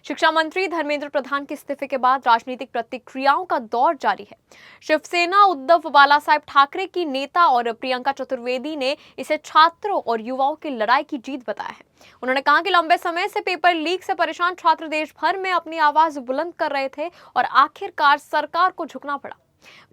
शिक्षा मंत्री धर्मेंद्र प्रधान के इस्तीफे के बाद राजनीतिक प्रतिक्रियाओं का दौर जारी है। शिवसेना उद्धव बालासाहेब ठाकरे की नेता और प्रियंका चतुर्वेदी ने इसे छात्रों और युवाओं की लड़ाई की जीत बताया है। उन्होंने कहा कि लंबे समय से पेपर लीक से परेशान छात्र देश भर में अपनी आवाज बुलंद कर रहे थे और आखिरकार सरकार को झुकना पड़ा।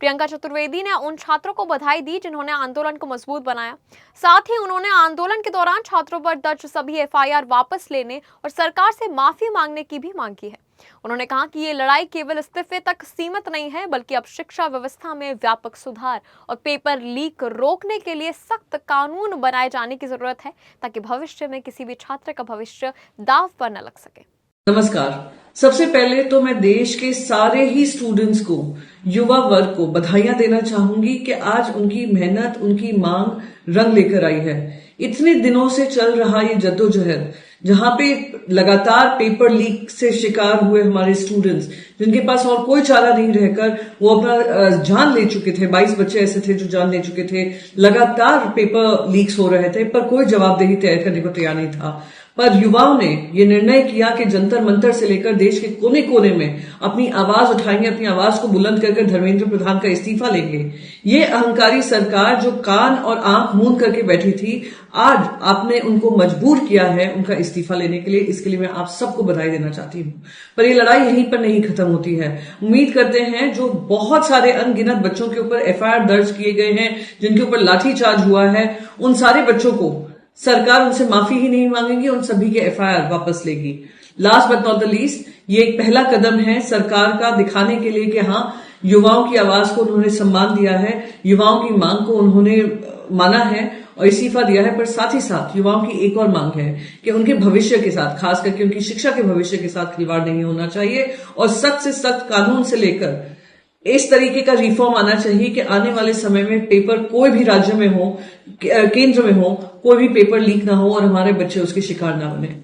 प्रियंका चतुर्वेदी ने उन छात्रों को बधाई दी जिन्होंने आंदोलन को मजबूत बनाया। साथ ही उन्होंने आंदोलन के दौरान छात्रों पर दर्ज सभी एफआईआर वापस लेने और सरकार से माफी मांगने की भी मांग की है। उन्होंने कहा कि ये लड़ाई केवल इस्तीफे तक सीमित नहीं है, बल्कि अब शिक्षा व्यवस्था में व्यापक सुधार और पेपर लीक रोकने के लिए सख्त कानून बनाए जाने की जरूरत है, ताकि भविष्य में किसी भी छात्र का भविष्य दांव पर न लग सके। नमस्कार। सबसे पहले तो मैं देश के सारे ही स्टूडेंट्स को, युवा वर्ग को बधाइयां देना चाहूंगी कि आज उनकी मेहनत, उनकी मांग रंग लेकर आई है। इतने दिनों से चल रहा ये जद्दोजहद, जहां पे लगातार पेपर लीक से शिकार हुए हमारे स्टूडेंट्स, जिनके पास और कोई चारा नहीं रहकर वो अपना जान ले चुके थे। 22 बच्चे ऐसे थे जो जान ले चुके थे। लगातार पेपर लीक्स हो रहे थे, पर कोई जवाबदेही तय करने को तैयार नहीं था। पर युवाओं ने ये निर्णय किया कि जंतर मंतर से लेकर देश के कोने कोने में अपनी आवाज उठाएंगे, अपनी आवाज को बुलंद करके धर्मेंद्र प्रधान का इस्तीफा लेंगे। ये अहंकारी सरकार जो कान और आंख मूंद करके बैठी थी, आज आपने उनको मजबूर किया है उनका इस्तीफा लेने के लिए। इसके लिए मैं आप सबको बधाई देना चाहती हूँ। पर ये लड़ाई यहीं पर नहीं खत्म होती है। उम्मीद करते हैं जो बहुत सारे अनगिनत बच्चों के ऊपर एफआईआर दर्ज किए गए हैं, जिनके ऊपर लाठीचार्ज हुआ है, उन सारे बच्चों को सरकार उनसे माफी ही नहीं मांगेगी, उन सभी के एफआईआर वापस लेगी। Last but not the least, ये एक पहला कदम है सरकार का दिखाने के लिए कि हाँ, युवाओं की आवाज को उन्होंने सम्मान दिया है, युवाओं की मांग को उन्होंने माना है और इस्तीफा दिया है। पर साथ ही साथ युवाओं की एक और मांग है कि उनके भविष्य के साथ, खास करके उनकी शिक्षा के भविष्य के साथ खिलवाड़ नहीं होना चाहिए और सख्त से सख्त कानून से लेकर इस तरीके का रिफॉर्म आना चाहिए कि आने वाले समय में पेपर कोई भी राज्य में हो, केंद्र में हो, कोई भी पेपर लीक ना हो और हमारे बच्चे उसके शिकार ना बने।